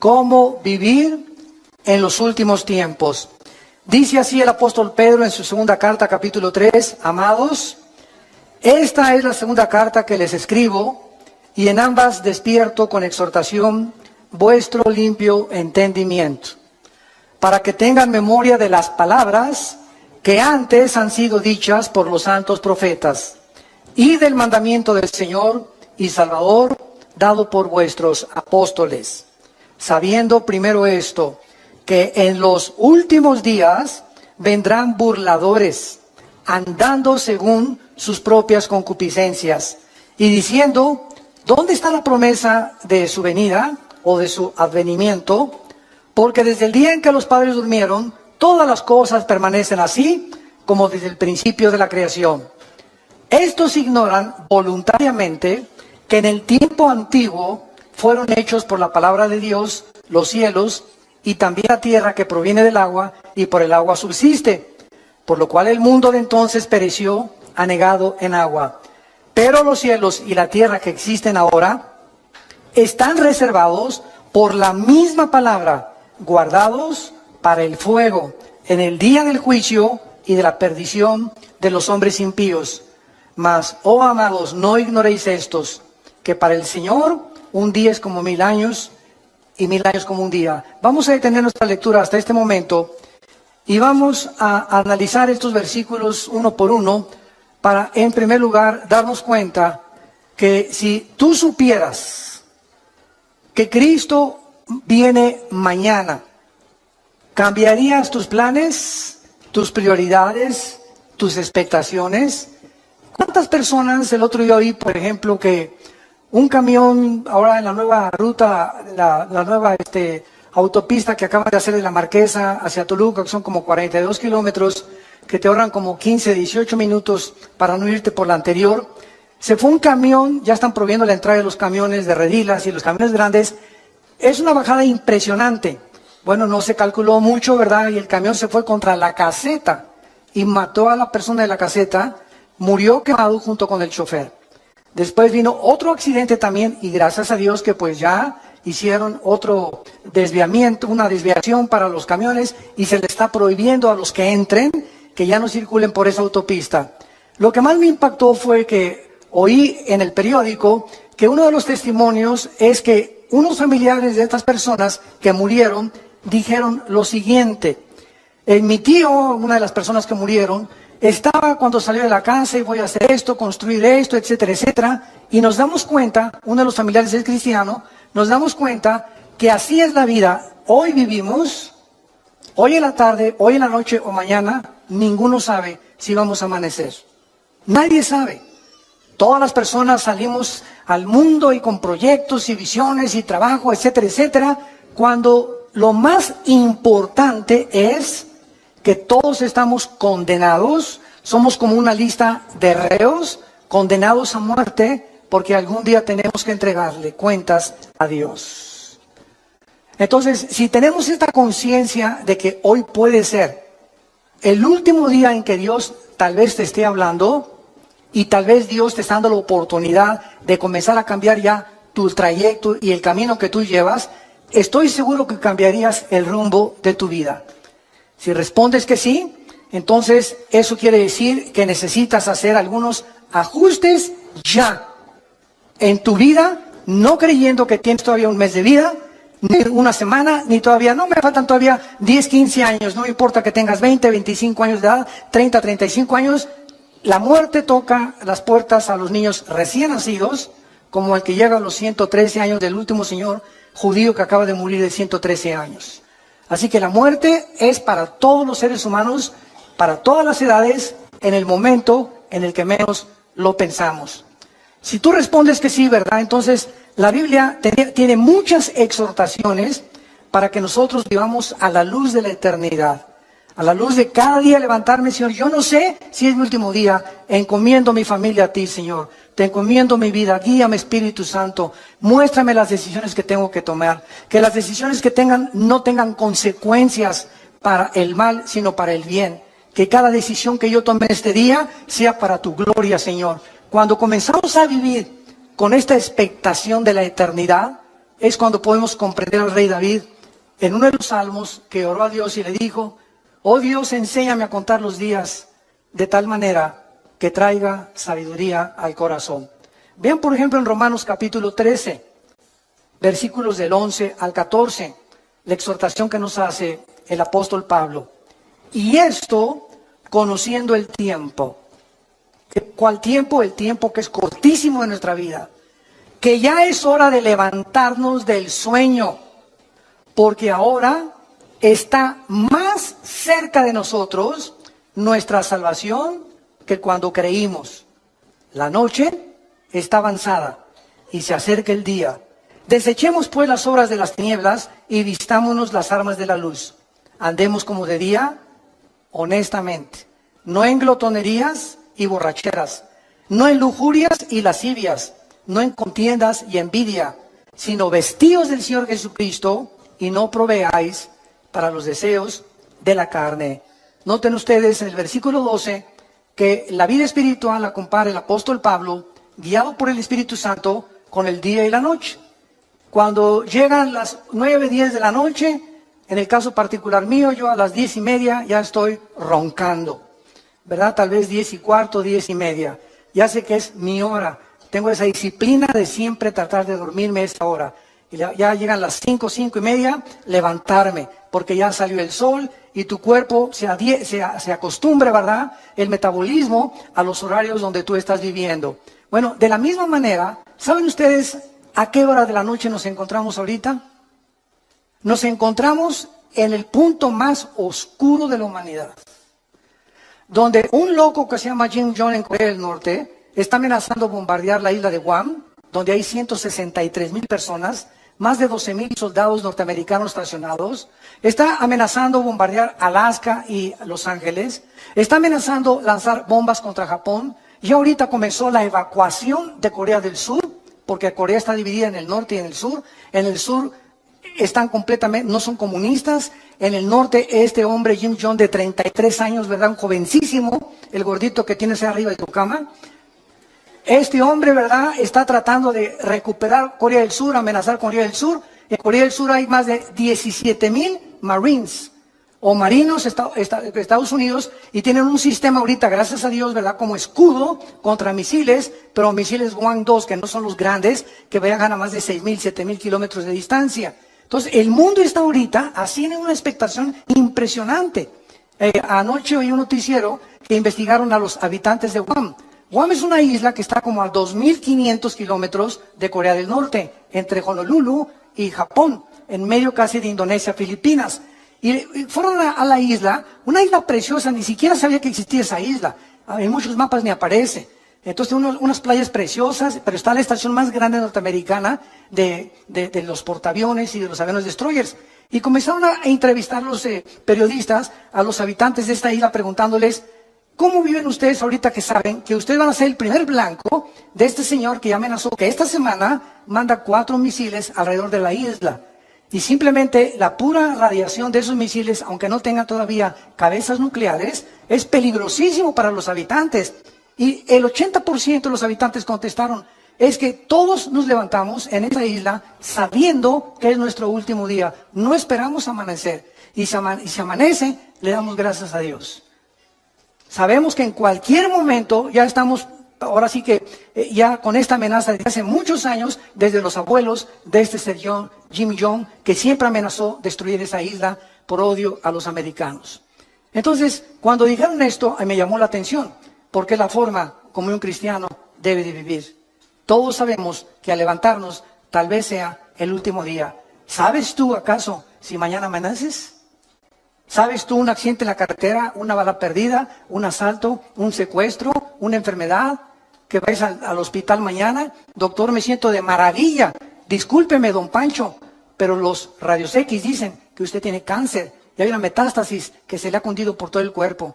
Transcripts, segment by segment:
cómo vivir en los últimos tiempos. Dice así el apóstol Pedro en su segunda carta, capítulo 3, amados, esta es la segunda carta que les escribo, y en ambas despierto con exhortación vuestro limpio entendimiento, para que tengan memoria de las palabras que antes han sido dichas por los santos profetas, y del mandamiento del Señor y Salvador dado por vuestros apóstoles, sabiendo primero esto, que en los últimos días vendrán burladores, andando según sus propias concupiscencias, y diciendo, ¿dónde está la promesa de su venida o de su advenimiento? Porque desde el día en que los padres durmieron, todas las cosas permanecen así como desde el principio de la creación. Estos ignoran voluntariamente que en el tiempo antiguo fueron hechos por la palabra de Dios los cielos y también la tierra que proviene del agua y por el agua subsiste, por lo cual el mundo de entonces pereció anegado en agua. Pero los cielos y la tierra que existen ahora están reservados por la misma palabra, guardados para el fuego, en el día del juicio y de la perdición de los hombres impíos. Mas, oh amados, no ignoréis estos, que para el Señor un día es como 1000 años y 1000 años como un día. Vamos a detener nuestra lectura hasta este momento y vamos a analizar estos versículos uno por uno para, en primer lugar, darnos cuenta que si tú supieras que Cristo viene mañana, ¿cambiarías tus planes, tus prioridades, tus expectaciones? ¿Cuántas personas el otro día oí, por ejemplo, que un camión ahora en la nueva ruta, la nueva autopista que acaban de hacer de la Marquesa hacia Toluca, que son como 42 kilómetros, que te ahorran como 15, 18 minutos para no irte por la anterior? Se fue un camión, ya están prohibiendo la entrada de los camiones de redilas y los camiones grandes. Es una bajada impresionante. Bueno, no se calculó mucho, ¿verdad? Y el camión se fue contra la caseta y mató a la persona de la caseta, murió quemado junto con el chofer. Después vino otro accidente también y gracias a Dios que pues ya hicieron otro desviamiento, una desviación para los camiones y se le está prohibiendo a los que entren que ya no circulen por esa autopista. Lo que más me impactó fue que oí en el periódico que uno de los testimonios es que unos familiares de estas personas que murieron dijeron lo siguiente: mi tío, una de las personas que murieron, estaba cuando salió de la casa y voy a hacer esto, construir esto, etcétera, etcétera, y nos damos cuenta, uno de los familiares es cristiano, nos damos cuenta que así es la vida. Hoy vivimos, hoy en la tarde, hoy en la noche o mañana, ninguno sabe si vamos a amanecer. Nadie sabe. Todas las personas salimos al mundo y con proyectos y visiones y trabajo, etcétera, etcétera, cuando lo más importante es que todos estamos condenados, somos como una lista de reos, condenados a muerte, porque algún día tenemos que entregarle cuentas a Dios. Entonces, si tenemos esta conciencia de que hoy puede ser el último día en que Dios tal vez te esté hablando, y tal vez Dios te está dando la oportunidad de comenzar a cambiar ya tu trayecto y el camino que tú llevas, estoy seguro que cambiarías el rumbo de tu vida. Si respondes que sí, entonces eso quiere decir que necesitas hacer algunos ajustes ya en tu vida, no creyendo que tienes todavía un mes de vida, ni una semana, ni todavía, no me faltan todavía 10, 15 años, no importa que tengas 20, 25 años de edad, 30, 35 años, la muerte toca las puertas a los niños recién nacidos, como el que llega a los 113 años del último señor judío que acaba de morir de 113 años. Así que la muerte es para todos los seres humanos, para todas las edades, en el momento en el que menos lo pensamos. Si tú respondes que sí, ¿verdad? Entonces la Biblia tiene muchas exhortaciones para que nosotros vivamos a la luz de la eternidad. A la luz de cada día levantarme, Señor, yo no sé si es mi último día, encomiendo mi familia a ti, Señor. Te encomiendo mi vida, guíame, Espíritu Santo. Muéstrame las decisiones que tengo que tomar. Que las decisiones que tengan no tengan consecuencias para el mal, sino para el bien. Que cada decisión que yo tome este día sea para tu gloria, Señor. Cuando comenzamos a vivir con esta expectación de la eternidad, es cuando podemos comprender al rey David en uno de los salmos que oró a Dios y le dijo: oh Dios, enséñame a contar los días de tal manera que traiga sabiduría al corazón. Vean por ejemplo en Romanos capítulo 13, versículos del 11 al 14, la exhortación que nos hace el apóstol Pablo. Y esto conociendo el tiempo. ¿Cuál tiempo? El tiempo que es cortísimo en nuestra vida. Que ya es hora de levantarnos del sueño, porque ahora está más cerca de nosotros nuestra salvación que cuando creímos. La noche está avanzada y se acerca el día. Desechemos pues las obras de las tinieblas y vistámonos las armas de la luz. Andemos como de día, honestamente, no en glotonerías y borracheras, no en lujurias y lascivias, no en contiendas y envidia, sino vestidos del Señor Jesucristo y no proveáis para los deseos de la carne. Noten ustedes en el versículo 12 que la vida espiritual la compara el apóstol Pablo, guiado por el Espíritu Santo, con el día y la noche. Cuando llegan las 9, 10 de la noche, en el caso particular mío, yo a las 10:30 ya estoy roncando, ¿verdad? Tal vez 10:15, 10:30. Ya sé que es mi hora. Tengo esa disciplina de siempre tratar de dormirme a esa hora. Y ya llegan las 5, 5:30, levantarme, porque ya salió el sol y tu cuerpo se acostumbra, ¿verdad? El metabolismo a los horarios donde tú estás viviendo. Bueno, de la misma manera, ¿saben ustedes a qué hora de la noche nos encontramos ahorita? Nos encontramos en el punto más oscuro de la humanidad, donde un loco que se llama Kim Jong en Corea del Norte está amenazando bombardear la isla de Guam, donde hay 163,000 personas, más de 12,000 soldados norteamericanos estacionados. Está amenazando bombardear Alaska y Los Ángeles. Está amenazando lanzar bombas contra Japón. Y ahorita comenzó la evacuación de Corea del Sur, porque Corea está dividida en el norte y en el sur. En el sur están completamente, no son comunistas. En el norte, este hombre, Kim Jong, de 33 años, ¿verdad? Un jovencísimo, el gordito que tienes ahí arriba de tu cama. Este hombre, ¿verdad?, está tratando de recuperar Corea del Sur, amenazar Corea del Sur. En Corea del Sur hay más de 17,000 Marines o marinos de Estados Unidos, y tienen un sistema ahorita, gracias a Dios, ¿verdad?, como escudo contra misiles, pero misiles Hwang-2, que no son los grandes, que viajan a más de 6,000, 7,000 kilómetros de distancia. Entonces, el mundo está ahorita haciendo una expectación impresionante. Anoche oí un noticiero que investigaron a los habitantes de Guam. Guam es una isla que está como a 2,500 kilómetros de Corea del Norte, entre Honolulu y Japón, en medio casi de Indonesia, Filipinas. Y fueron a la isla, una isla preciosa, ni siquiera sabía que existía esa isla. En muchos mapas ni aparece. Entonces, unas playas preciosas, pero está la estación más grande norteamericana de los portaaviones y de los aviones destroyers. Y comenzaron a entrevistar los periodistas a los habitantes de esta isla, preguntándoles: ¿cómo viven ustedes ahorita que saben que ustedes van a ser el primer blanco de este señor que ya amenazó que esta semana manda 4 misiles alrededor de la isla? Y simplemente la pura radiación de esos misiles, aunque no tengan todavía cabezas nucleares, es peligrosísimo para los habitantes. Y el 80% de los habitantes contestaron: es que todos nos levantamos en esa isla sabiendo que es nuestro último día. No esperamos amanecer. Y si amanece, le damos gracias a Dios. Sabemos que en cualquier momento ya estamos, ahora sí que ya con esta amenaza desde hace muchos años, desde los abuelos de este señor Kim Jong, que siempre amenazó destruir esa isla por odio a los americanos. Entonces, cuando dijeron esto, a mí me llamó la atención, porque es la forma como un cristiano debe de vivir. Todos sabemos que al levantarnos tal vez sea el último día. ¿Sabes tú acaso si mañana amaneces? ¿Sabes tú un accidente en la carretera, una bala perdida, un asalto, un secuestro, una enfermedad, que vais al hospital mañana? Doctor, me siento de maravilla. Discúlpeme, don Pancho, pero los rayos X dicen que usted tiene cáncer y hay una metástasis que se le ha cundido por todo el cuerpo.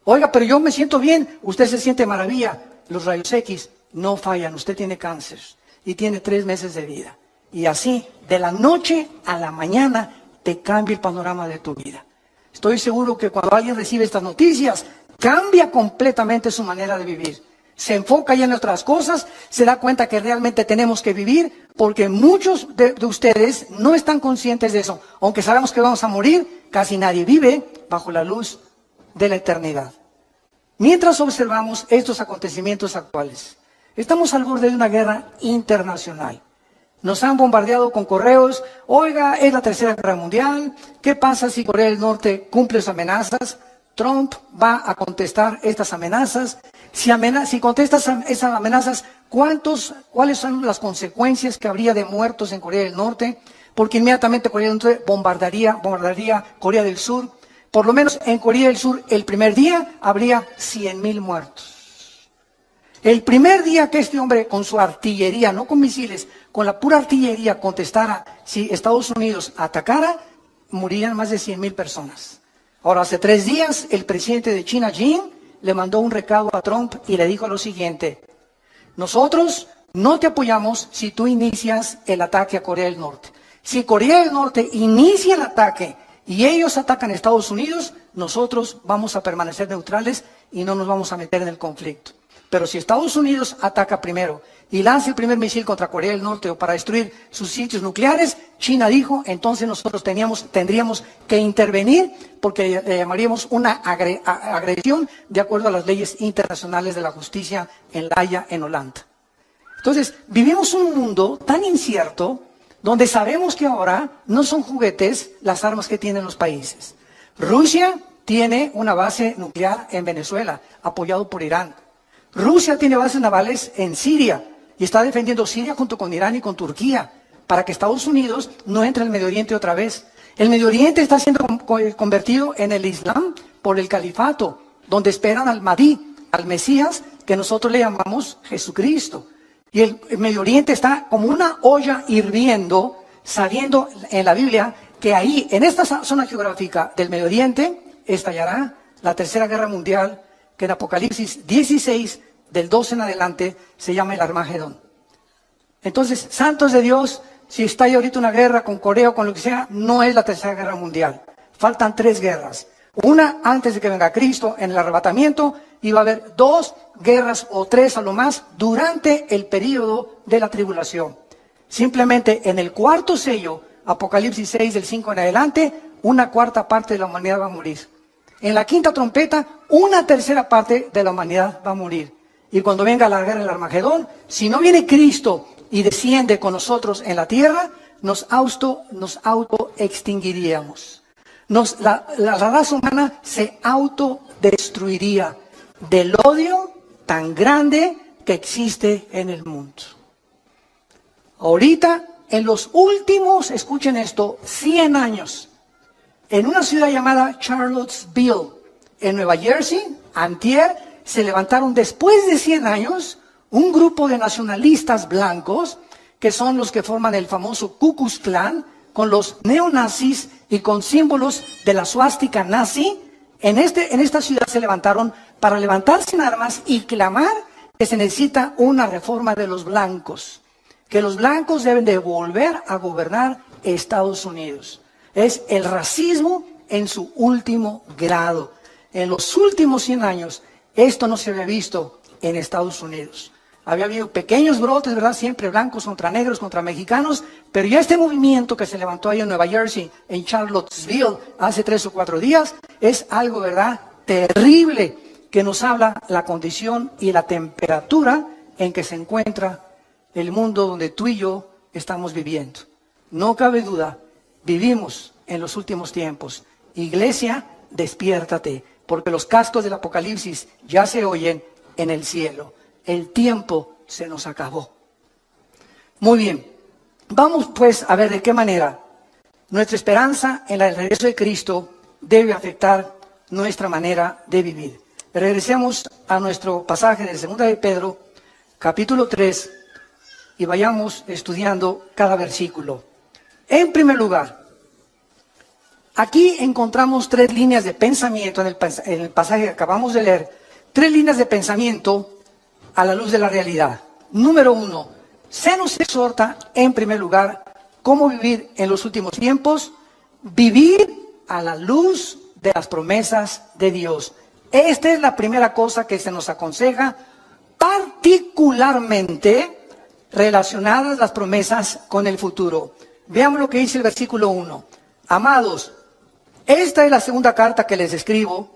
Oiga, pero yo me siento bien. Usted se siente maravilla. Los rayos X no fallan. Usted tiene cáncer y tiene 3 meses de vida. Y así, de la noche a la mañana, te cambia el panorama de tu vida. Estoy seguro que cuando alguien recibe estas noticias, cambia completamente su manera de vivir. Se enfoca ya en otras cosas, se da cuenta que realmente tenemos que vivir porque muchos de ustedes no están conscientes de eso. Aunque sabemos que vamos a morir, casi nadie vive bajo la luz de la eternidad. Mientras observamos estos acontecimientos actuales, estamos al borde de una guerra internacional. Nos han bombardeado con correos: oiga, es la tercera guerra mundial, ¿qué pasa si Corea del Norte cumple sus amenazas? Trump va a contestar estas amenazas. Si contesta esas amenazas, ¿cuáles son las consecuencias que habría de muertos en Corea del Norte? Porque inmediatamente Corea del Norte bombardaría Corea del Sur. Por lo menos en Corea del Sur, el primer día habría 100,000 muertos. El primer día que este hombre con su artillería, no con misiles, con la pura artillería contestara, si Estados Unidos atacara, morirían más de 100,000 personas. Ahora, hace 3 días, el presidente de China, Xi, le mandó un recado a Trump y le dijo lo siguiente: nosotros no te apoyamos si tú inicias el ataque a Corea del Norte. Si Corea del Norte inicia el ataque y ellos atacan a Estados Unidos, nosotros vamos a permanecer neutrales y no nos vamos a meter en el conflicto. Pero si Estados Unidos ataca primero y lanza el primer misil contra Corea del Norte o para destruir sus sitios nucleares, China dijo, entonces nosotros tendríamos que intervenir, porque le llamaríamos una agresión de acuerdo a las leyes internacionales de la justicia en La Haya, en Holanda. Entonces, vivimos un mundo tan incierto donde sabemos que ahora no son juguetes las armas que tienen los países. Rusia tiene una base nuclear en Venezuela, apoyado por Irán. Rusia tiene bases navales en Siria y está defendiendo Siria junto con Irán y con Turquía para que Estados Unidos no entre al Medio Oriente otra vez. El Medio Oriente está siendo convertido en el Islam por el califato, donde esperan al Mahdi, al Mesías, que nosotros le llamamos Jesucristo. Y el Medio Oriente está como una olla hirviendo, sabiendo en la Biblia que ahí, en esta zona geográfica del Medio Oriente, estallará la tercera guerra mundial, que en Apocalipsis 16, del 12 en adelante, se llama el Armagedón. Entonces, santos de Dios, si está ahí ahorita una guerra con Corea o con lo que sea, no es la tercera guerra mundial. Faltan 3 guerras. Una antes de que venga Cristo en el arrebatamiento, y va a haber 2 guerras o 3 a lo más durante el periodo de la tribulación. Simplemente en el cuarto sello, Apocalipsis 6, del 5 en adelante, 1/4 parte de la humanidad va a morir. En la quinta trompeta, 1/3 parte de la humanidad va a morir. Y cuando venga la guerra del Armagedón, si no viene Cristo y desciende con nosotros en la tierra, nos autoextinguiríamos. La raza humana se autodestruiría del odio tan grande que existe en el mundo. Ahorita, en los últimos, escuchen esto, 100 años, en una ciudad llamada Charlottesville, en Nueva Jersey, antier, se levantaron después de 100 años un grupo de nacionalistas blancos, que son los que forman el famoso Ku Klux Klan, con los neonazis y con símbolos de la suástica nazi. En esta ciudad se levantaron para levantarse en armas y clamar que se necesita una reforma de los blancos, que los blancos deben de volver a gobernar Estados Unidos. Es el racismo en su último grado. En los últimos 100 años, esto no se había visto en Estados Unidos. Había habido pequeños brotes, ¿verdad? Siempre blancos contra negros, contra mexicanos, pero ya este movimiento que se levantó ahí en Nueva Jersey, en Charlottesville, hace 3 o 4 días, es algo, ¿verdad?, terrible, que nos habla la condición y la temperatura en que se encuentra el mundo donde tú y yo estamos viviendo. No cabe duda, vivimos en los últimos tiempos. Iglesia, despiértate, porque los cascos del Apocalipsis ya se oyen en el cielo. El tiempo se nos acabó. Muy bien, vamos pues a ver de qué manera nuestra esperanza en el regreso de Cristo debe afectar nuestra manera de vivir. Regresemos a nuestro pasaje de 2 de Pedro, capítulo 3, y vayamos estudiando cada versículo. En primer lugar, aquí encontramos 3 líneas de pensamiento en el pasaje que acabamos de leer. 3 líneas de pensamiento a la luz de la realidad. Número 1, se nos exhorta en primer lugar cómo vivir en los últimos tiempos. Vivir a la luz de las promesas de Dios. Esta es la primera cosa que se nos aconseja, particularmente relacionadas las promesas con el futuro. Veamos lo que dice el versículo 1. Amados, esta es la segunda carta que les escribo,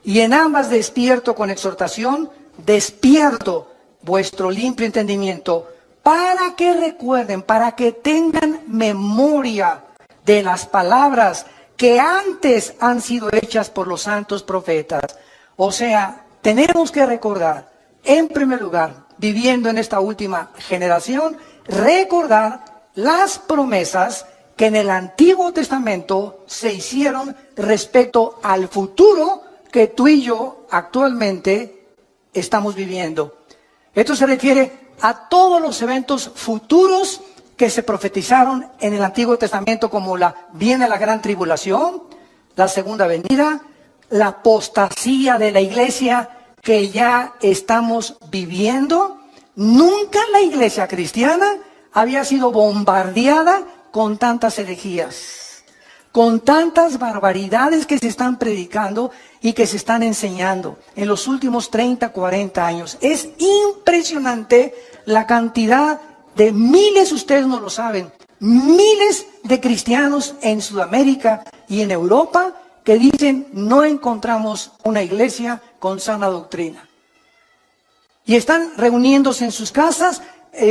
y en ambas despierto con exhortación, despierto vuestro limpio entendimiento, para que recuerden, para que tengan memoria de las palabras que antes han sido hechas por los santos profetas. O sea, tenemos que recordar, en primer lugar, viviendo en esta última generación, recordar las promesas que en el Antiguo Testamento se hicieron respecto al futuro que tú y yo actualmente estamos viviendo. Esto se refiere a todos los eventos futuros que se profetizaron en el Antiguo Testamento, como viene la gran tribulación, la segunda venida, la apostasía de la iglesia que ya estamos viviendo. Nunca la iglesia cristiana había sido bombardeada con tantas herejías, con tantas barbaridades que se están predicando y que se están enseñando en los últimos 30, 40 años. Es impresionante la cantidad de miles, ustedes no lo saben, miles de cristianos en Sudamérica y en Europa que dicen no encontramos una iglesia con sana doctrina. Y están reuniéndose en sus casas,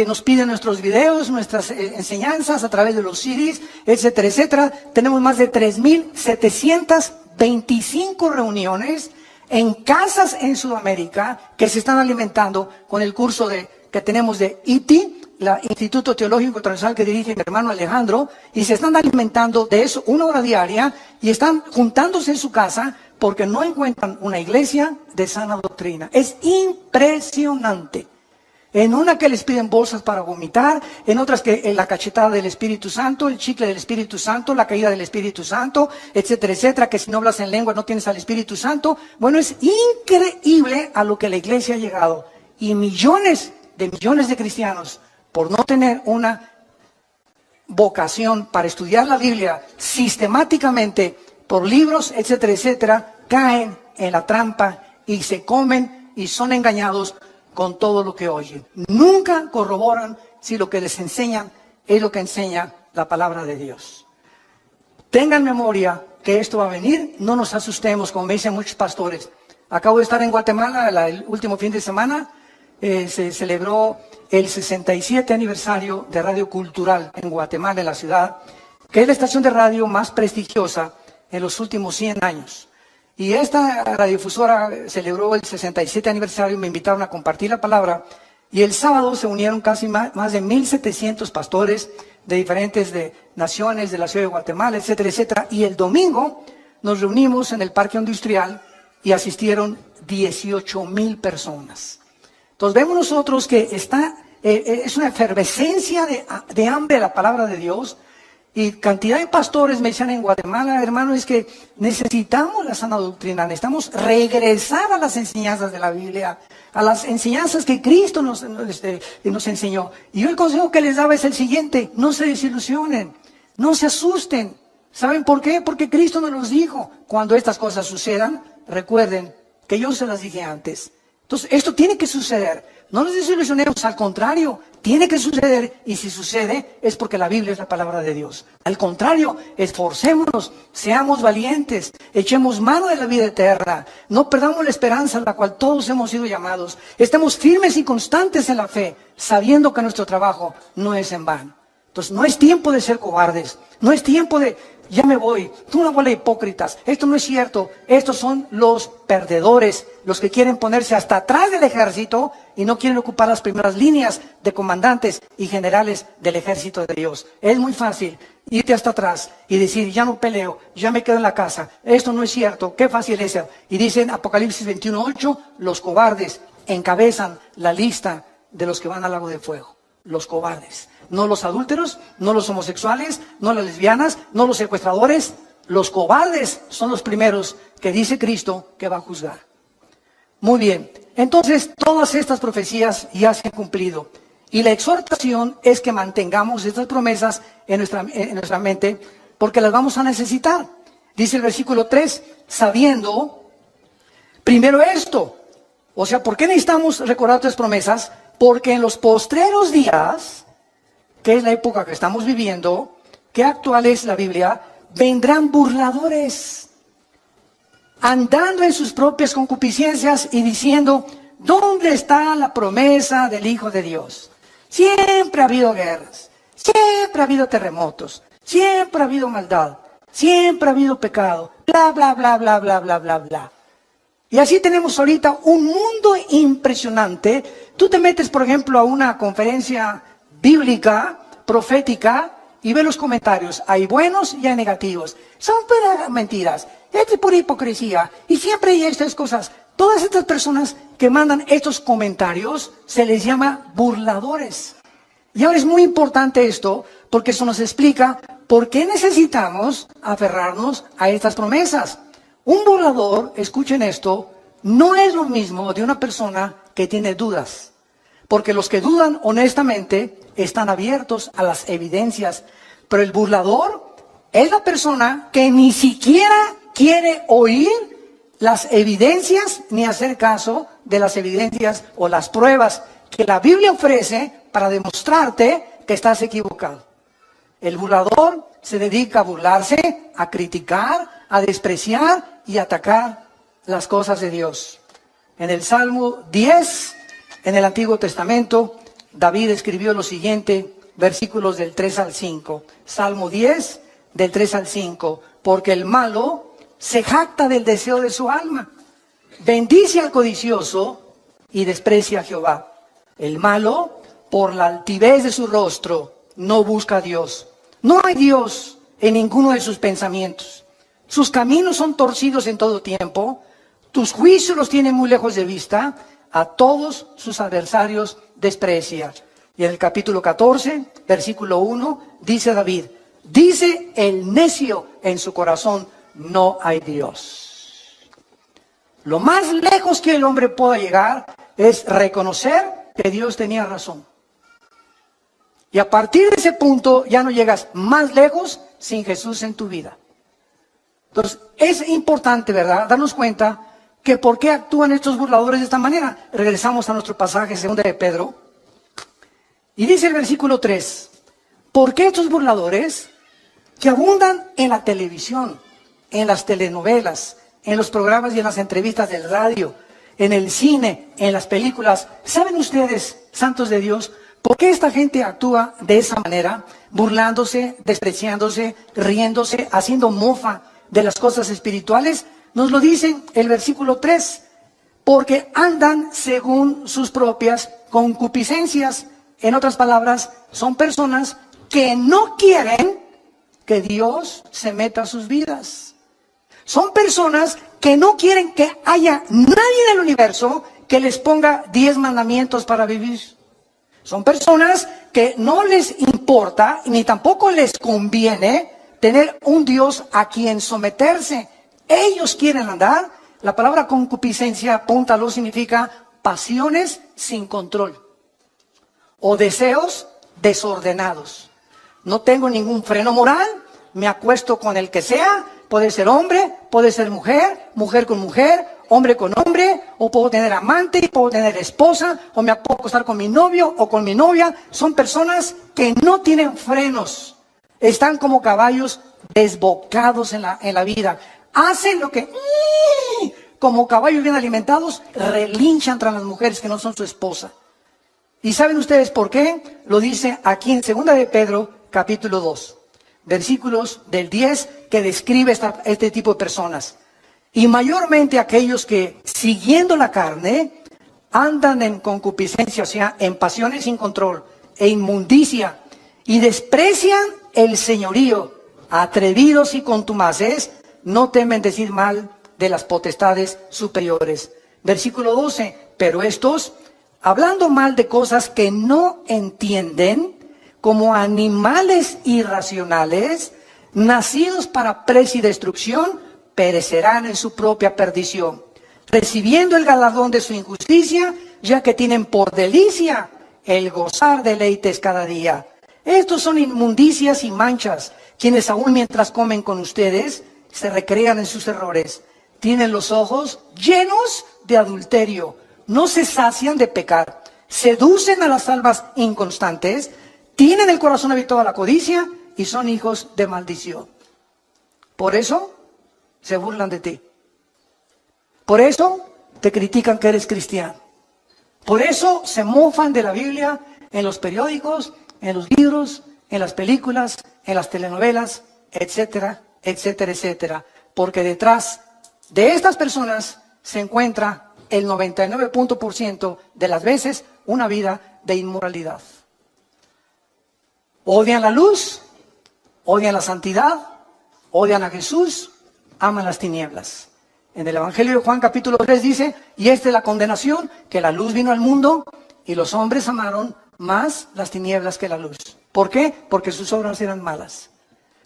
nos piden nuestros videos, nuestras enseñanzas a través de los CDs, etcétera, etcétera. Tenemos más de 3.725 reuniones en casas en Sudamérica que se están alimentando con el curso que tenemos de ITI, el Instituto Teológico Internacional que dirige mi hermano Alejandro, y se están alimentando de eso 1 hora diaria y están juntándose en su casa porque no encuentran una iglesia de sana doctrina. Es impresionante. En una que les piden bolsas para vomitar, en otras que la cachetada del Espíritu Santo, el chicle del Espíritu Santo, la caída del Espíritu Santo, etcétera, etcétera, que si no hablas en lengua no tienes al Espíritu Santo. Bueno, es increíble a lo que la iglesia ha llegado. Y millones de cristianos, por no tener una vocación para estudiar la Biblia sistemáticamente, por libros, etcétera, etcétera, caen en la trampa y se comen y son engañados con todo lo que oyen. Nunca corroboran si lo que les enseñan es lo que enseña la palabra de Dios. Tengan memoria que esto va a venir, no nos asustemos, como me dicen muchos pastores. Acabo de estar en Guatemala el último fin de semana, se celebró el 67 aniversario de Radio Cultural en Guatemala, en la ciudad, que es la estación de radio más prestigiosa en los últimos 100 años. Y esta radiodifusora celebró el 67 aniversario, me invitaron a compartir la palabra, y el sábado se unieron casi más de 1.700 pastores de diferentes naciones de la ciudad de Guatemala, etcétera, etcétera. Y el domingo nos reunimos en el Parque Industrial y asistieron 18,000 personas. Entonces vemos nosotros que es una efervescencia de hambre de la palabra de Dios. Y cantidad de pastores me decían en Guatemala, hermano, es que necesitamos la sana doctrina, necesitamos regresar a las enseñanzas de la Biblia, a las enseñanzas que Cristo nos enseñó. Y yo el consejo que les daba es el siguiente: no se desilusionen, no se asusten. ¿Saben por qué? Porque Cristo nos los dijo. Cuando estas cosas sucedan, recuerden que yo se las dije antes. Entonces, esto tiene que suceder. No nos desilusionemos, al contrario, tiene que suceder, y si sucede es porque la Biblia es la palabra de Dios. Al contrario, esforcémonos, seamos valientes, echemos mano de la vida eterna, no perdamos la esperanza a la cual todos hemos sido llamados, estemos firmes y constantes en la fe, sabiendo que nuestro trabajo no es en vano. Entonces, no es tiempo de ser cobardes, no es tiempo de, ya me voy, tú una bola de hipócritas, esto no es cierto. Estos son los perdedores, los que quieren ponerse hasta atrás del ejército y no quieren ocupar las primeras líneas de comandantes y generales del ejército de Dios. Es muy fácil irte hasta atrás y decir, ya no peleo, ya me quedo en la casa, esto no es cierto, qué fácil es. Y dicen Apocalipsis 21:8, los cobardes encabezan la lista de los que van al lago de fuego. Los cobardes. No los adúlteros, no los homosexuales, no las lesbianas, no los secuestradores. Los cobardes son los primeros que dice Cristo que va a juzgar. Muy bien, entonces todas estas profecías ya se han cumplido. Y la exhortación es que mantengamos estas promesas en nuestra mente, porque las vamos a necesitar. Dice el versículo 3, sabiendo primero esto. O sea, ¿por qué necesitamos recordar estas promesas? porque en los postreros días, que es la época que estamos viviendo, que actual es la Biblia, vendrán burladores, andando en sus propias concupiscencias y diciendo, ¿dónde está la promesa del Hijo de Dios? Siempre ha habido guerras, siempre ha habido terremotos, siempre ha habido maldad, siempre ha habido pecado, bla, bla, bla, bla, bla, bla, bla, bla. Y así tenemos ahorita un mundo impresionante. Tú te metes, por ejemplo, a una conferencia bíblica, profética, y ves los comentarios. Hay buenos y hay negativos. Son puras mentiras. Es pura hipocresía. Y siempre hay estas cosas. Todas estas personas que mandan estos comentarios se les llama burladores. Y ahora es muy importante esto, porque eso nos explica por qué necesitamos aferrarnos a estas promesas. Un burlador, escuchen esto, no es lo mismo de una persona que tiene dudas. Porque los que dudan honestamente están abiertos a las evidencias. Pero el burlador es la persona que ni siquiera quiere oír las evidencias ni hacer caso de las evidencias o las pruebas que la Biblia ofrece para demostrarte que estás equivocado. El burlador se dedica a burlarse, a criticar, a despreciar y atacar las cosas de Dios. En el Salmo 10, en el Antiguo Testamento, David escribió lo siguiente, versículos del 3 al 5. Salmo 10, del 3 al 5. Porque el malo se jacta del deseo de su alma, bendice al codicioso y desprecia a Jehová. El malo, por la altivez de su rostro, no busca a Dios. No hay Dios en ninguno de sus pensamientos. Sus caminos son torcidos en todo tiempo. Tus juicios los tiene muy lejos de vista. A todos sus adversarios desprecia. Y en el capítulo 14, versículo 1, dice David, dice el necio en su corazón, no hay Dios. Lo más lejos que el hombre pueda llegar es reconocer que Dios tenía razón. Y a partir de ese punto ya no llegas más lejos sin Jesús en tu vida. Entonces es importante, ¿verdad?, darnos cuenta que por qué actúan estos burladores de esta manera. Regresamos a nuestro pasaje, 2 de Pedro. Y dice el versículo 3, ¿por qué estos burladores que abundan en la televisión, en las telenovelas, en los programas y en las entrevistas del radio, en el cine, en las películas? ¿Saben ustedes, santos de Dios, por qué esta gente actúa de esa manera? Burlándose, despreciándose, riéndose, haciendo mofa de las cosas espirituales. Nos lo dice el versículo 3, porque andan según sus propias concupiscencias. En otras palabras, son personas que no quieren que Dios se meta a sus vidas. Son personas que no quieren que haya nadie en el universo que les ponga 10 mandamientos para vivir. Son personas que no les importa ni tampoco les conviene tener un Dios a quien someterse. Ellos quieren andar. La palabra concupiscencia, apúntalo, significa pasiones sin control o deseos desordenados. No tengo ningún freno moral, me acuesto con el que sea, puede ser hombre, puede ser mujer, mujer con mujer, hombre con hombre, o puedo tener amante, puedo tener esposa, o me puedo acostar con mi novio o con mi novia. Son personas que no tienen frenos, están como caballos desbocados en la vida. Hacen lo que, como caballos bien alimentados, relinchan tras las mujeres que no son su esposa. ¿Y saben ustedes por qué? Lo dice aquí en 2 de Pedro, capítulo 2, versículos del 10, que describe este tipo de personas. Y mayormente aquellos que, siguiendo la carne, andan en concupiscencia, o sea, en pasiones sin control, e inmundicia, y desprecian el señorío, atrevidos y contumaces, no temen decir mal de las potestades superiores. Versículo 12, pero estos, hablando mal de cosas que no entienden, como animales irracionales, nacidos para presa y destrucción, perecerán en su propia perdición, recibiendo el galardón de su injusticia, ya que tienen por delicia el gozar deleites cada día. Estos son inmundicias y manchas, quienes aún mientras comen con ustedes, se recrean en sus errores. Tienen los ojos llenos de adulterio, no se sacian de pecar, seducen a las almas inconstantes, tienen el corazón habituado a la codicia y son hijos de maldición. Por eso se burlan de ti. Por eso te critican que eres cristiano. Por eso se mofan de la Biblia en los periódicos, en los libros, en las películas, en las telenovelas, etcétera, etcétera, etcétera. Porque detrás de estas personas se encuentra el 99% de las veces una vida de inmoralidad. Odian la luz, odian la santidad, odian a Jesús, aman las tinieblas. En el Evangelio de Juan capítulo 3 dice, y esta es la condenación, que la luz vino al mundo y los hombres amaron más las tinieblas que la luz. ¿Por qué? Porque sus obras eran malas.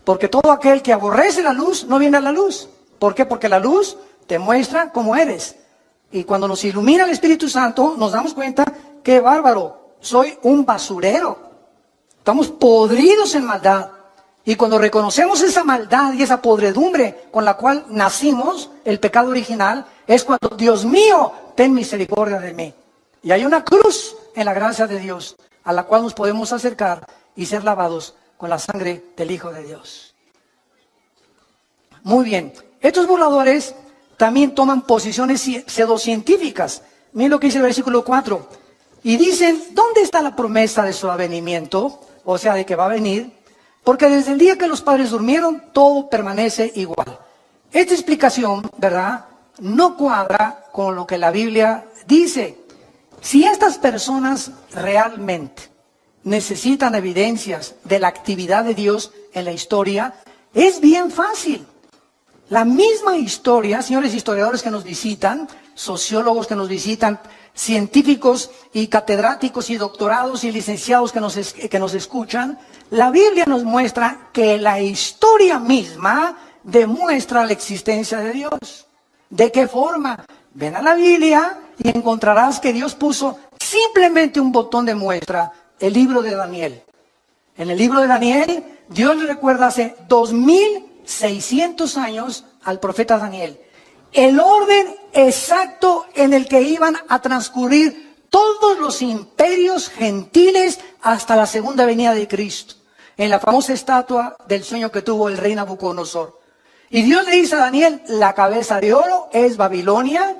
Porque todo aquel que aborrece la luz no viene a la luz. ¿Por qué? Porque la luz te muestra cómo eres. Y cuando nos ilumina el Espíritu Santo, nos damos cuenta, qué bárbaro, soy un basurero. Estamos podridos en maldad. Y cuando reconocemos esa maldad y esa podredumbre con la cual nacimos, el pecado original, es cuando, Dios mío, ten misericordia de mí. Y hay una cruz en la gracia de Dios, a la cual nos podemos acercar y ser lavados con la sangre del Hijo de Dios. Muy bien, estos burladores también toman posiciones pseudocientíficas. Miren lo que dice el versículo 4. Y dicen, ¿dónde está la promesa de su avenimiento? O sea, de que va a venir. Porque desde el día que los padres durmieron, todo permanece igual. Esta explicación, ¿verdad?, no cuadra con lo que la Biblia dice. Si estas personas realmente necesitan evidencias de la actividad de Dios en la historia, es bien fácil. La misma historia, señores historiadores que nos visitan, sociólogos que nos visitan, científicos y catedráticos y doctorados y licenciados que nos escuchan, la Biblia nos muestra que la historia misma demuestra la existencia de Dios. ¿De qué forma? Ven a la Biblia y encontrarás que Dios puso simplemente un botón de muestra, el libro de Daniel. En el libro de Daniel, Dios le recuerda hace 2600 años al profeta Daniel el orden exacto en el que iban a transcurrir todos los imperios gentiles hasta la segunda venida de Cristo, en la famosa estatua del sueño que tuvo el rey Nabucodonosor. Y Dios le dice a Daniel, la cabeza de oro es Babilonia,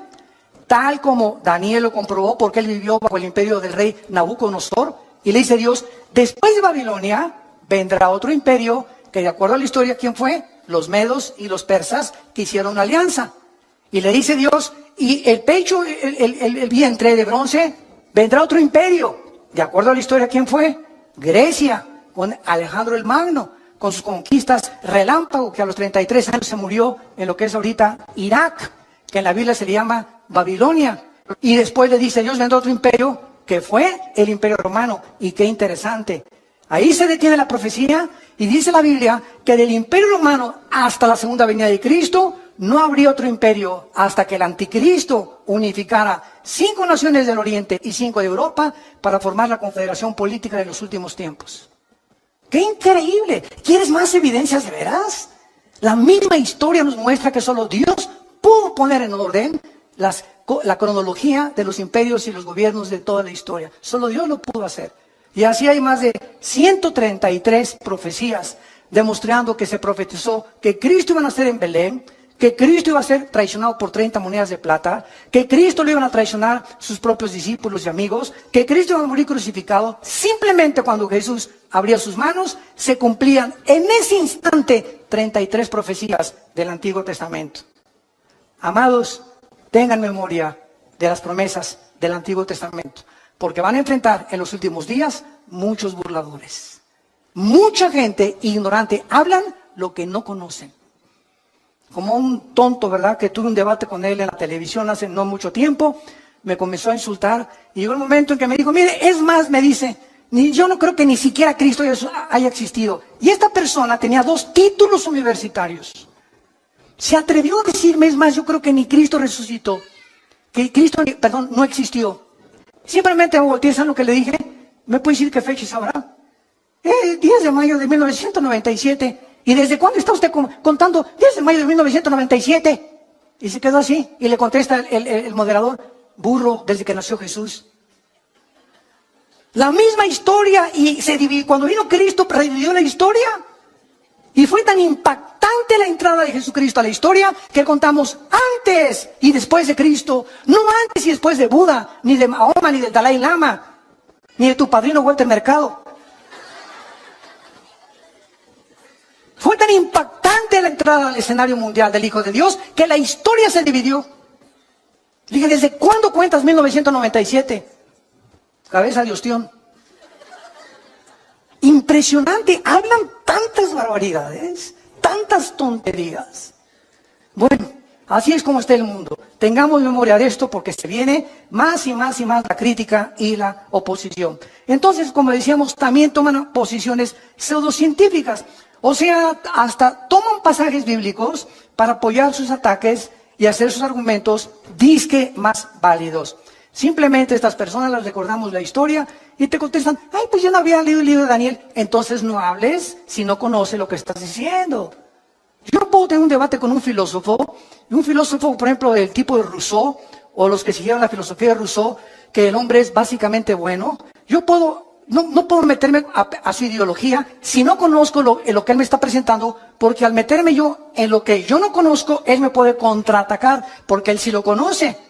tal como Daniel lo comprobó porque él vivió bajo el imperio del rey Nabucodonosor. Y le dice Dios, después de Babilonia vendrá otro imperio que, de acuerdo a la historia, ¿quién fue? Los medos y los persas, que hicieron una alianza. Y le dice Dios, y el pecho, el vientre de bronce, vendrá otro imperio. De acuerdo a la historia, ¿quién fue? Grecia, con Alejandro el Magno, con sus conquistas relámpago, que a los 33 años se murió en lo que es ahorita Irak, que en la Biblia se le llama Babilonia. Y después le dice Dios, vendrá otro imperio, que fue el imperio romano. Y qué interesante. Ahí se detiene la profecía y dice la Biblia que del imperio romano hasta la segunda venida de Cristo no habría otro imperio hasta que el anticristo unificara 5 naciones del Oriente y 5 de Europa para formar la confederación política de los últimos tiempos. ¡Qué increíble! ¿Quieres más evidencias de veras? La misma historia nos muestra que solo Dios pudo poner en orden la cronología de los imperios y los gobiernos de toda la historia. Solo Dios lo pudo hacer. Y así hay más de 133 profecías demostrando que se profetizó que Cristo iba a nacer en Belén, que Cristo iba a ser traicionado por 30 monedas de plata, que Cristo lo iban a traicionar sus propios discípulos y amigos, que Cristo iba a morir crucificado. Simplemente cuando Jesús abría sus manos, se cumplían en ese instante 33 profecías del Antiguo Testamento. Amados, tengan memoria de las promesas del Antiguo Testamento, porque van a enfrentar en los últimos días muchos burladores. Mucha gente ignorante, hablan lo que no conocen. Como un tonto, ¿verdad?, que tuve un debate con él en la televisión hace no mucho tiempo, me comenzó a insultar y llegó el momento en que me dijo, mire, es más, me dice, yo no creo que ni siquiera Cristo haya existido. Y esta persona tenía 2 títulos universitarios. Se atrevió a decirme, es más, yo creo que ni Cristo resucitó, que Cristo, perdón, no existió. Simplemente me volteé, ¿saben lo que le dije? ¿Me puede decir qué fecha es ahora? 10 de mayo de 1997. ¿Y desde cuándo está usted contando? 10 de mayo de 1997. Y se quedó así. Y le contesta el moderador, burro, desde que nació Jesús. La misma historia y se dividió. Cuando vino Cristo, redividió la historia. Y fue tan impactante la entrada de Jesucristo a la historia que contamos antes y después de Cristo. No antes y después de Buda, ni de Mahoma, ni del Dalai Lama, ni de tu padrino Walter Mercado. Fue tan impactante la entrada al escenario mundial del Hijo de Dios que la historia se dividió. Dije, ¿desde cuándo cuentas 1997? Cabeza de ostión. Impresionante, hablan tantas barbaridades, tantas tonterías. Bueno, así es como está el mundo. Tengamos memoria de esto porque se viene más y más y más la crítica y la oposición. Entonces, como decíamos, también toman posiciones pseudocientíficas. O sea, hasta toman pasajes bíblicos para apoyar sus ataques y hacer sus argumentos disque más válidos. Simplemente estas personas les recordamos la historia y te contestan, ay, pues yo no había leído el libro de Daniel. Entonces no hables si no conoces lo que estás diciendo. Yo no puedo tener un debate con un filósofo, por ejemplo, del tipo de Rousseau, o los que siguieron la filosofía de Rousseau, que el hombre es básicamente bueno. Yo no puedo meterme a su ideología si no conozco lo que él me está presentando, porque al meterme yo en lo que yo no conozco, él me puede contraatacar, porque él sí lo conoce.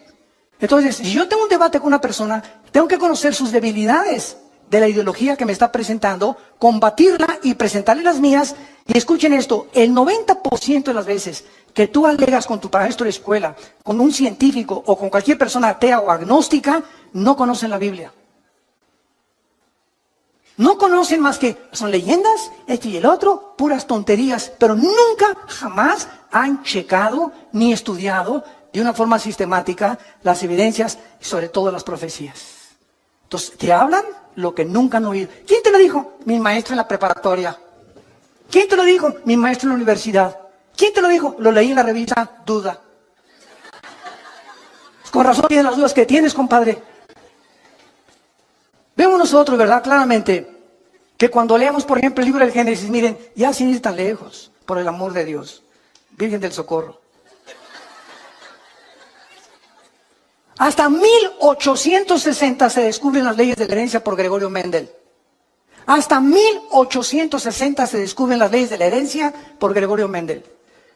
Entonces, si yo tengo un debate con una persona, tengo que conocer sus debilidades de la ideología que me está presentando, combatirla y presentarle las mías. Y escuchen esto, el 90% de las veces que tú alegas con tu maestro de escuela, con un científico o con cualquier persona atea o agnóstica, no conocen la Biblia. No conocen más que son leyendas, esto y el otro, puras tonterías, pero nunca, jamás han checado ni estudiado de una forma sistemática las evidencias y sobre todo las profecías. Entonces, te hablan lo que nunca han oído. ¿Quién te lo dijo? Mi maestro en la preparatoria. ¿Quién te lo dijo? Mi maestro en la universidad. ¿Quién te lo dijo? Lo leí en la revista Duda. Con razón tienes las dudas que tienes, compadre. Vemos nosotros, ¿verdad? Claramente, que cuando leemos, por ejemplo, el libro del Génesis, miren, ya sin ir tan lejos, por el amor de Dios, Virgen del Socorro. Hasta 1860 se descubren las leyes de la herencia por Gregorio Mendel. Hasta 1860 se descubren las leyes de la herencia por Gregorio Mendel.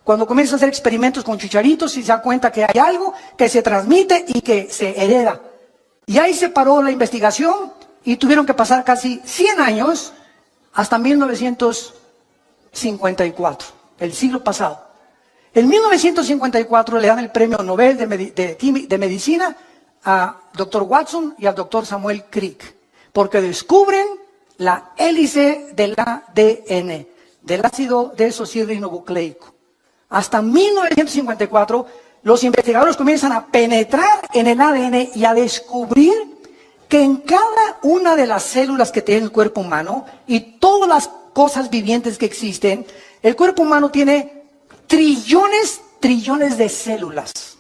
Cuando comienza a hacer experimentos con chicharitos y se da cuenta que hay algo que se transmite y que se hereda. Y ahí se paró la investigación y tuvieron que pasar casi 100 años hasta 1954, el siglo pasado. En 1954 le dan el premio Nobel de Medicina a Dr. Watson y al Dr. Samuel Crick, porque descubren la hélice del ADN, del ácido desoxirribonucleico. Hasta 1954, los investigadores comienzan a penetrar en el ADN y a descubrir que en cada una de las células que tiene el cuerpo humano y todas las cosas vivientes que existen, el cuerpo humano tiene trillones de células.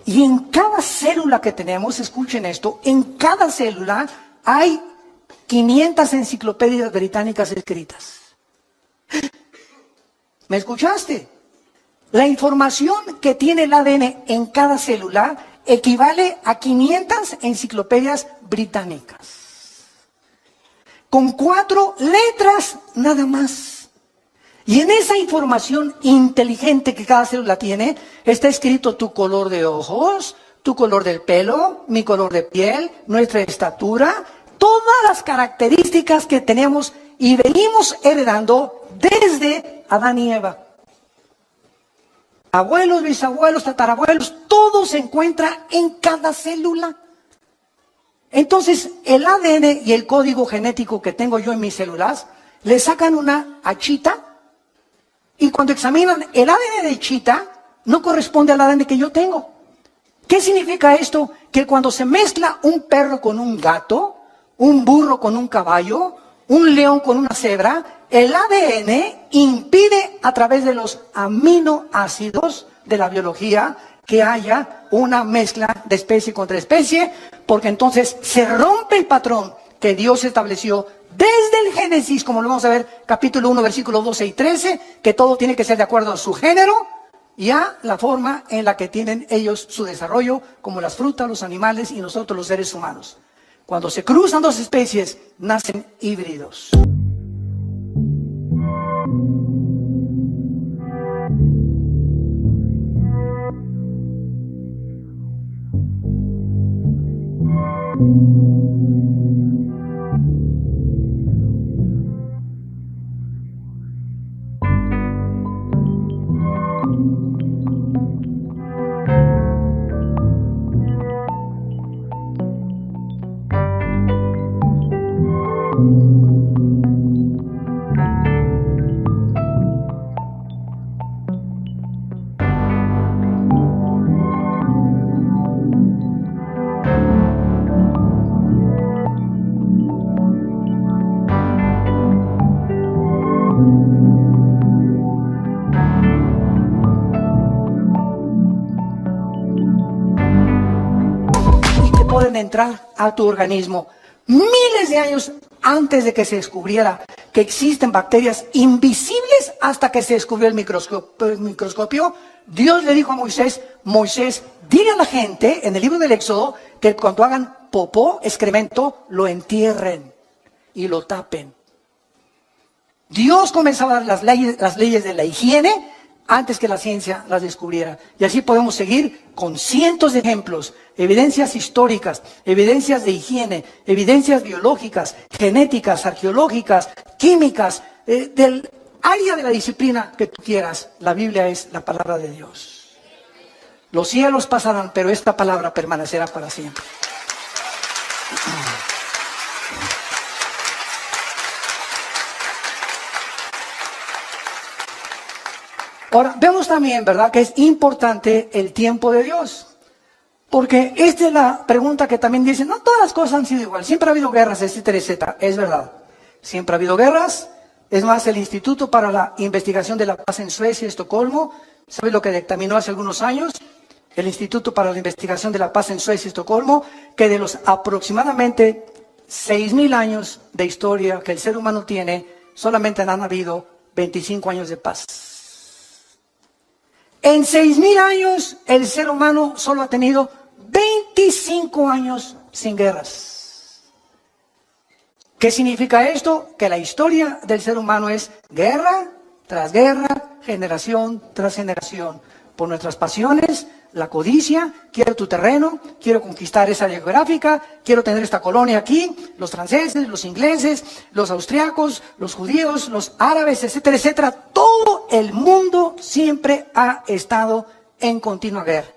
Y en cada célula que tenemos, escuchen esto, en cada célula hay 500 enciclopedias británicas escritas. ¿Me escuchaste? La información que tiene el ADN en cada célula equivale a 500 enciclopedias británicas. Con 4 letras nada más. Y en esa información inteligente que cada célula tiene, está escrito tu color de ojos, tu color del pelo, mi color de piel, nuestra estatura, todas las características que tenemos y venimos heredando desde Adán y Eva. Abuelos, bisabuelos, tatarabuelos, todo se encuentra en cada célula. Entonces, el ADN y el código genético que tengo yo en mis células, le sacan una hachita. Y cuando examinan el ADN de Chita, no corresponde al ADN que yo tengo. ¿Qué significa esto? Que cuando se mezcla un perro con un gato, un burro con un caballo, un león con una cebra, el ADN impide a través de los aminoácidos de la biología que haya una mezcla de especie contra especie, porque entonces se rompe el patrón que Dios estableció desde el Génesis, como lo vamos a ver, capítulo 1, versículos 12 y 13, que todo tiene que ser de acuerdo a su género y a la forma en la que tienen ellos su desarrollo, como las frutas, los animales y nosotros los seres humanos. Cuando se cruzan dos especies, nacen híbridos. Pueden entrar a tu organismo miles de años antes de que se descubriera que existen bacterias invisibles. Hasta que se descubrió el microscopio, Dios le dijo a Moisés: Moisés, dile a la gente en el libro del Éxodo que cuando hagan popó, excremento, lo entierren y lo tapen. Dios comenzaba a dar las leyes de la higiene antes que la ciencia las descubriera. Y así podemos seguir con cientos de ejemplos, evidencias históricas, evidencias de higiene, evidencias biológicas, genéticas, arqueológicas, químicas, del área de la disciplina que tú quieras. La Biblia es la palabra de Dios. Los cielos pasarán, pero esta palabra permanecerá para siempre. Ahora, vemos también, ¿verdad?, que es importante el tiempo de Dios. Porque esta es la pregunta que también dicen: no todas las cosas han sido igual, siempre ha habido guerras, etcétera, etcétera. Es verdad, siempre ha habido guerras. Es más, el Instituto para la Investigación de la Paz en Suecia, Estocolmo, ¿sabes lo que dictaminó hace algunos años? El Instituto para la Investigación de la Paz en Suecia, Estocolmo, que de los aproximadamente 6.000 años de historia que el ser humano tiene, solamente han habido 25 años de paz. En 6.000 años, el ser humano solo ha tenido 25 años sin guerras. ¿Qué significa esto? Que la historia del ser humano es guerra tras guerra, generación tras generación. Por nuestras pasiones, la codicia: quiero tu terreno, quiero conquistar esa área geográfica, quiero tener esta colonia aquí. Los franceses, los ingleses, los austriacos, los judíos, los árabes, etcétera, etcétera. Todo el mundo siempre ha estado en continua guerra.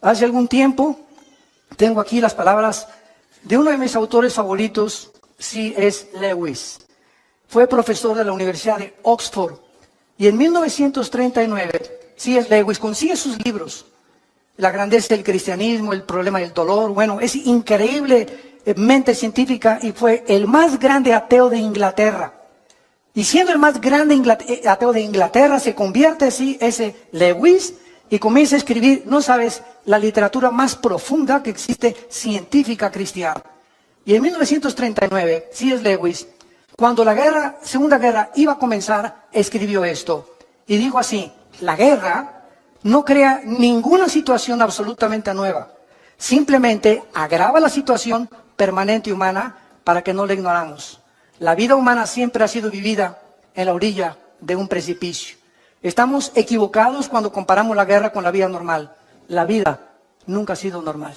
Hace algún tiempo, tengo aquí las palabras de uno de mis autores favoritos, C.S. Lewis. Fue profesor de la Universidad de Oxford. Y en 1939, C.S. Lewis consigue sus libros: La grandeza del cristianismo, El problema del dolor. Bueno, es increíble mente científica, y fue el más grande ateo de Inglaterra. Y siendo el más grande ateo de Inglaterra, se convierte C.S. Lewis y comienza a escribir, no sabes, la literatura más profunda que existe, científica cristiana. Y en 1939, C.S. Lewis, cuando la Segunda Guerra iba a comenzar, escribió esto. Y dijo así: la guerra no crea ninguna situación absolutamente nueva. Simplemente agrava la situación permanente humana para que no la ignoramos. La vida humana siempre ha sido vivida en la orilla de un precipicio. Estamos equivocados cuando comparamos la guerra con la vida normal. La vida nunca ha sido normal.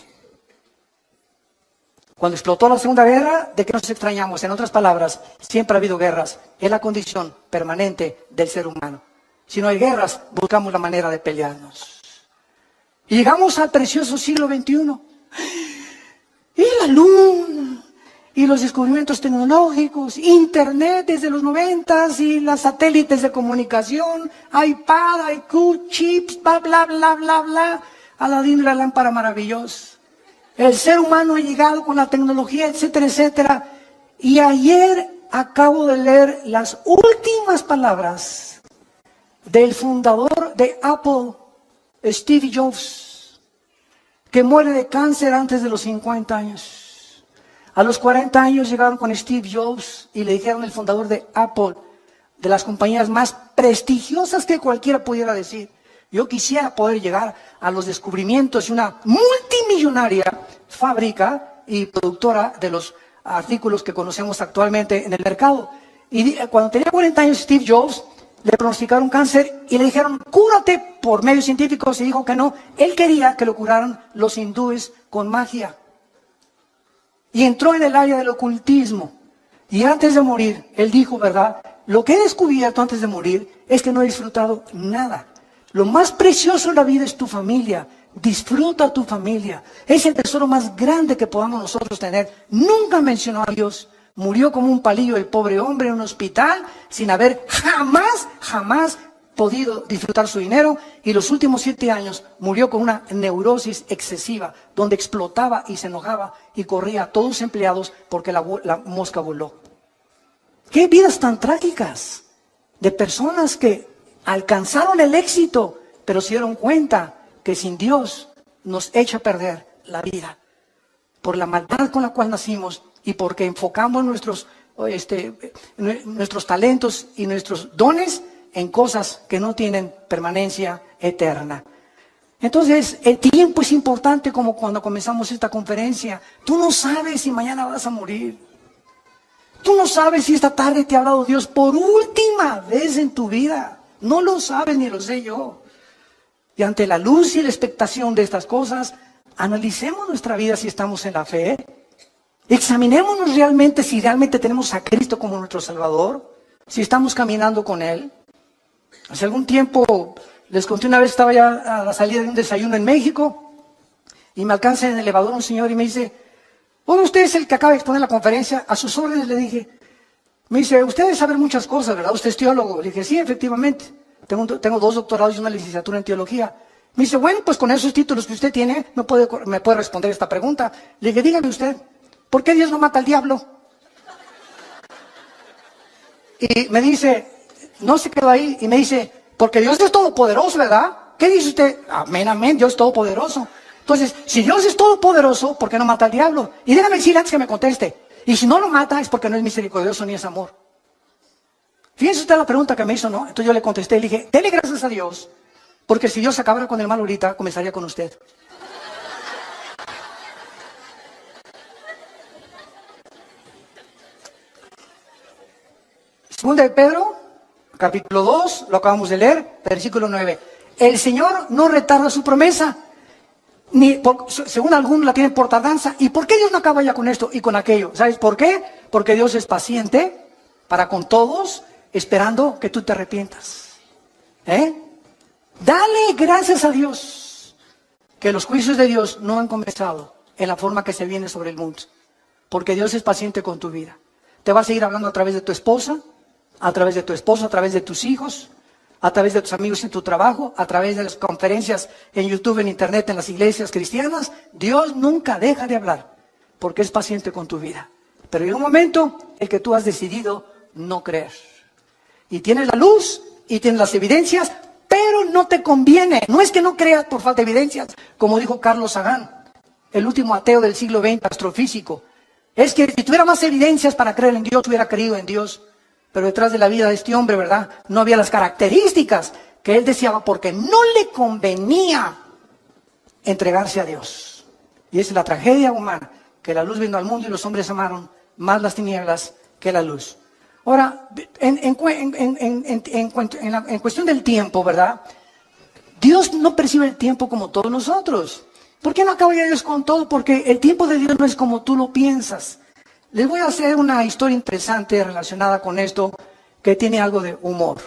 Cuando explotó la Segunda Guerra, ¿de qué nos extrañamos? En otras palabras, siempre ha habido guerras. Es la condición permanente del ser humano. Si no hay guerras, buscamos la manera de pelearnos. Y llegamos al precioso siglo XXI. Y la luna, y los descubrimientos tecnológicos, Internet desde los 90s, y las satélites de comunicación, iPad, IQ, chips, bla, bla, bla, bla, bla. Aladín, la lámpara maravillosa. El ser humano ha llegado con la tecnología, etcétera, etcétera. Y ayer acabo de leer las últimas palabras del fundador de Apple, Steve Jobs, que muere de cáncer antes de los 50 años. A los 40 años llegaron con Steve Jobs y le dijeron: el fundador de Apple, de las compañías más prestigiosas que cualquiera pudiera decir. Yo quisiera poder llegar a los descubrimientos de una multimillonaria fábrica y productora de los artículos que conocemos actualmente en el mercado. Y cuando tenía 40 años Steve Jobs, le pronosticaron cáncer y le dijeron, cúrate por medios científicos, y dijo que no. Él quería que lo curaran los hindúes con magia. Y entró en el área del ocultismo. Y antes de morir, él dijo, ¿verdad? Lo que he descubierto antes de morir es que no he disfrutado nada. Lo más precioso en la vida es tu familia. Disfruta a tu familia. Es el tesoro más grande que podamos nosotros tener. Nunca mencionó a Dios. Murió como un palillo el pobre hombre en un hospital sin haber jamás podido disfrutar su dinero. Y los últimos 7 años murió con una neurosis excesiva, donde explotaba y se enojaba y corría a todos sus empleados porque la mosca voló. ¡Qué vidas tan trágicas! De personas que alcanzaron el éxito, pero se dieron cuenta que sin Dios nos echa a perder la vida. Por la maldad con la cual nacimos y porque enfocamos nuestros talentos y nuestros dones en cosas que no tienen permanencia eterna. Entonces, el tiempo es importante, como cuando comenzamos esta conferencia. Tú no sabes si mañana vas a morir. Tú no sabes si esta tarde te ha hablado Dios por última vez en tu vida. No lo sabes ni lo sé yo. Y ante la luz y la expectación de estas cosas, analicemos nuestra vida si estamos en la fe. Examinémonos realmente si realmente tenemos a Cristo como nuestro Salvador, si estamos caminando con Él. Hace algún tiempo, les conté una vez, estaba ya a la salida de un desayuno en México y me alcanza en el elevador un señor y me dice, bueno, usted es el que acaba de exponer la conferencia, a sus órdenes. Le dije, me dice, usted debe saber muchas cosas, ¿verdad? Usted es teólogo. Le dije, sí, efectivamente, tengo 2 doctorados y una licenciatura en teología. Me dice, bueno, pues con esos títulos que usted tiene, me puede responder esta pregunta. Le dije, dígame usted, ¿por qué Dios no mata al diablo? Y me dice, no se quedó ahí, y me dice, porque Dios es todopoderoso, ¿verdad? ¿Qué dice usted? Amén, amén, Dios es todopoderoso. Entonces, si Dios es todopoderoso, ¿por qué no mata al diablo? Y déjame decir antes que me conteste, y si no lo mata es porque no es misericordioso ni es amor. Fíjense usted la pregunta que me hizo, ¿no? Entonces yo le contesté y le dije, dele gracias a Dios, porque si Dios acabara con el mal ahorita, comenzaría con usted. Segunda de Pedro, capítulo 2, lo acabamos de leer, versículo 9. El Señor no retarda su promesa, según algunos la tienen por tardanza. ¿Y por qué Dios no acaba ya con esto y con aquello? ¿Sabes por qué? Porque Dios es paciente para con todos, esperando que tú te arrepientas. Dale gracias a Dios que los juicios de Dios no han comenzado en la forma que se viene sobre el mundo, porque Dios es paciente con tu vida. Te va a seguir hablando a través de tu esposa, a través de tu esposo, a través de tus hijos, a través de tus amigos en tu trabajo, a través de las conferencias en YouTube, en Internet, en las iglesias cristianas. Dios nunca deja de hablar, porque es paciente con tu vida. Pero hay un momento en que tú has decidido no creer. Y tienes la luz y tienes las evidencias, pero no te conviene. No es que no creas por falta de evidencias, como dijo Carlos Sagan, el último ateo del siglo XX, astrofísico. Es que si tuviera más evidencias para creer en Dios, hubiera creído en Dios. Pero detrás de la vida de este hombre, ¿verdad?, no había las características que él deseaba, porque no le convenía entregarse a Dios. Y esa es la tragedia humana, que la luz vino al mundo y los hombres amaron más las tinieblas que la luz. Ahora, en cuestión del tiempo, ¿verdad?, Dios no percibe el tiempo como todos nosotros. ¿Por qué no acaba ya Dios con todo? Porque el tiempo de Dios no es como tú lo piensas. Les voy a hacer una historia interesante relacionada con esto, que tiene algo de humor.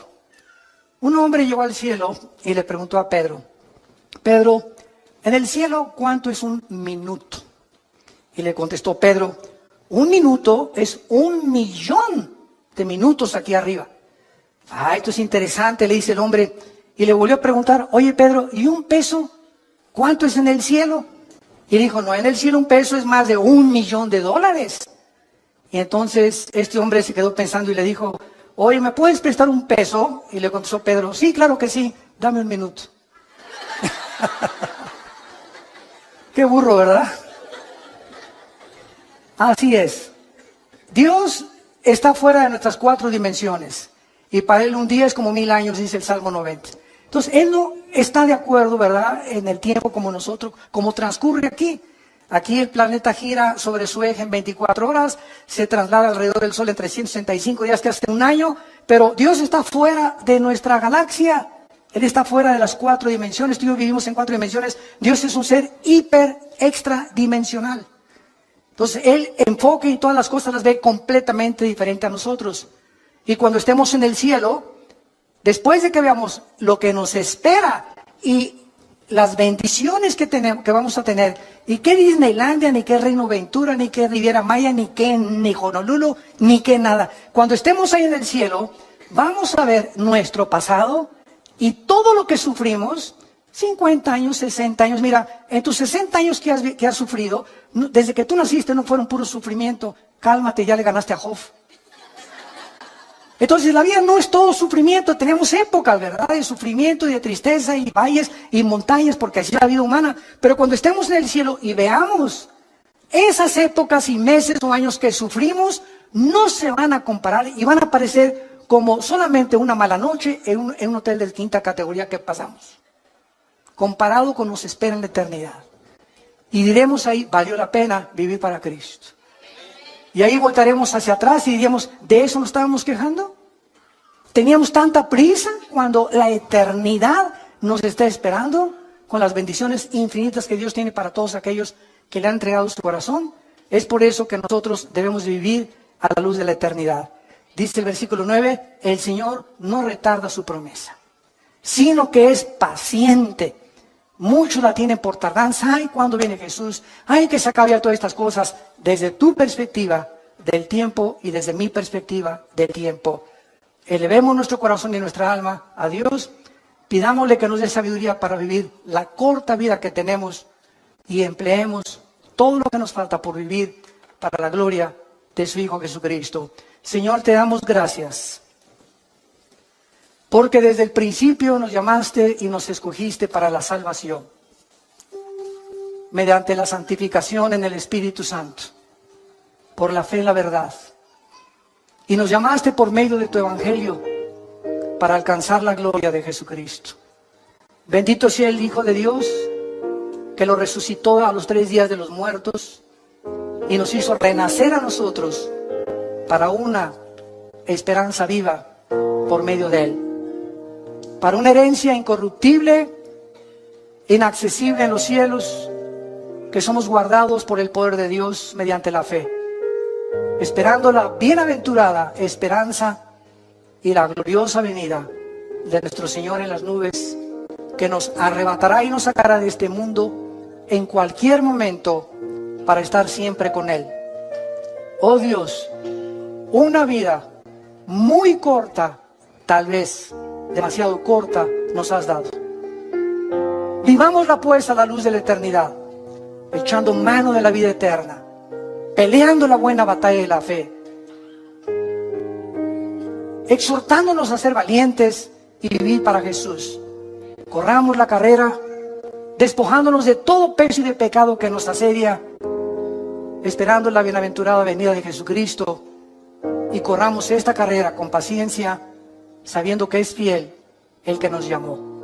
Un hombre llegó al cielo y le preguntó a Pedro, Pedro, en el cielo, ¿cuánto es un minuto? Y le contestó Pedro, 1 minuto es 1.000.000 de minutos aquí arriba. Esto es interesante, le dice el hombre, y le volvió a preguntar, oye Pedro, ¿y un peso? ¿Cuánto es en el cielo? Y dijo, no, en el cielo un peso es más de $1.000.000. Y entonces este hombre se quedó pensando y le dijo, oye, ¿me puedes prestar un peso? Y le contestó Pedro, sí, claro que sí, dame 1 minuto. Qué burro, ¿verdad? Así es. Dios está fuera de nuestras 4 dimensiones. Y para Él un día es como 1000 años, dice el Salmo 90. Entonces, Él no está de acuerdo, ¿verdad?, en el tiempo como nosotros, como transcurre aquí. Aquí el planeta gira sobre su eje en 24 horas, se traslada alrededor del Sol en 365 días, que hace un año, pero Dios está fuera de nuestra galaxia. Él está fuera de las 4 dimensiones. Tú y yo vivimos en 4 dimensiones. Dios es un ser hiper extradimensional. Entonces, Él enfoca y todas las cosas las ve completamente diferente a nosotros. Y cuando estemos en el cielo, después de que veamos lo que nos espera y las bendiciones que vamos a tener, y qué Disneylandia, ni qué Reino Ventura, ni qué Riviera Maya, ni Honolulu, ni qué nada. Cuando estemos ahí en el cielo, vamos a ver nuestro pasado y todo lo que sufrimos, 50 años, 60 años. Mira, en tus 60 años que has sufrido, desde que tú naciste no fueron puro sufrimiento. Cálmate, ya le ganaste a Job. Entonces la vida no es todo sufrimiento, tenemos épocas, ¿verdad? De sufrimiento y de tristeza y valles y montañas, porque así es la vida humana. Pero cuando estemos en el cielo y veamos esas épocas y meses o años que sufrimos, no se van a comparar y van a parecer como solamente una mala noche en un hotel de 5ª categoría que pasamos, comparado con nos espera en la eternidad. Y diremos ahí, valió la pena vivir para Cristo. Y ahí voltaremos hacia atrás y diríamos, ¿de eso nos estábamos quejando? ¿Teníamos tanta prisa cuando la eternidad nos está esperando con las bendiciones infinitas que Dios tiene para todos aquellos que le han entregado su corazón? Es por eso que nosotros debemos vivir a la luz de la eternidad. Dice el versículo 9, el Señor no retarda su promesa, sino que es paciente. Muchos la tienen por tardanza. Ay, ¿cuándo viene Jesús? Ay, que se acabe ya todas estas cosas. Desde tu perspectiva del tiempo y desde mi perspectiva del tiempo. Elevemos nuestro corazón y nuestra alma a Dios. Pidámosle que nos dé sabiduría para vivir la corta vida que tenemos y empleemos todo lo que nos falta por vivir para la gloria de su Hijo Jesucristo. Señor, te damos gracias. Porque desde el principio nos llamaste y nos escogiste para la salvación, mediante la santificación en el Espíritu Santo, por la fe en la verdad. Y nos llamaste por medio de tu Evangelio para alcanzar la gloria de Jesucristo. Bendito sea el Hijo de Dios, que lo resucitó a los 3 días de los muertos y nos hizo renacer a nosotros para una esperanza viva por medio de Él. Para una herencia incorruptible, inaccesible en los cielos, que somos guardados por el poder de Dios mediante la fe, esperando la bienaventurada esperanza y la gloriosa venida de nuestro Señor en las nubes, que nos arrebatará y nos sacará de este mundo en cualquier momento para estar siempre con Él. Oh Dios, una vida muy corta, tal vez demasiado corta, nos has dado. Vivámosla pues a la luz de la eternidad, echando mano de la vida eterna, peleando la buena batalla de la fe, exhortándonos a ser valientes y vivir para Jesús. Corramos la carrera, despojándonos de todo peso y de pecado que nos asedia, esperando la bienaventurada venida de Jesucristo, y corramos esta carrera con paciencia, sabiendo que es fiel el que nos llamó.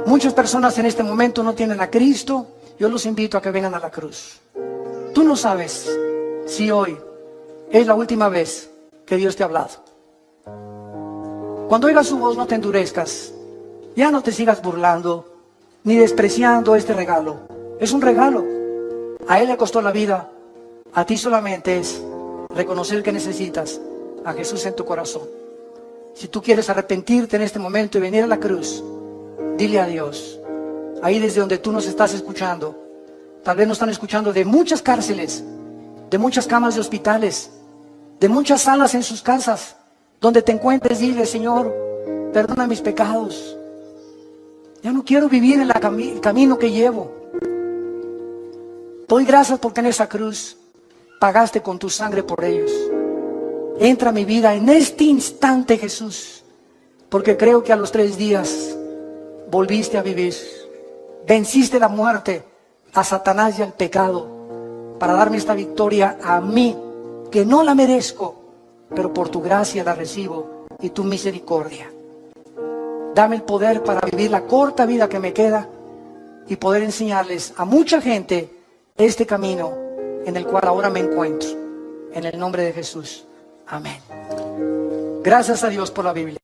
Muchas personas en este momento no tienen a Cristo. Yo los invito a que vengan a la cruz. Tú no sabes si hoy es la última vez que Dios te ha hablado. Cuando oigas su voz, no te endurezcas. Ya no te sigas burlando ni despreciando este regalo. Es un regalo. A Él le costó la vida. A ti solamente es reconocer que necesitas a Jesús en tu corazón. Si tú quieres arrepentirte en este momento y venir a la cruz, dile a Dios. Ahí desde donde tú nos estás escuchando, tal vez nos están escuchando de muchas cárceles, de muchas camas de hospitales, de muchas salas en sus casas, donde te encuentres, dile: Señor, perdona mis pecados. Ya no quiero vivir en el camino que llevo. Doy gracias porque en esa cruz pagaste con tu sangre por ellos. Entra a mi vida en este instante, Jesús, porque creo que a los 3 días volviste a vivir. Venciste la muerte, a Satanás y al pecado, para darme esta victoria a mí, que no la merezco, pero por tu gracia la recibo y tu misericordia. Dame el poder para vivir la corta vida que me queda y poder enseñarles a mucha gente este camino en el cual ahora me encuentro. En el nombre de Jesús. Amén. Gracias a Dios por la Biblia.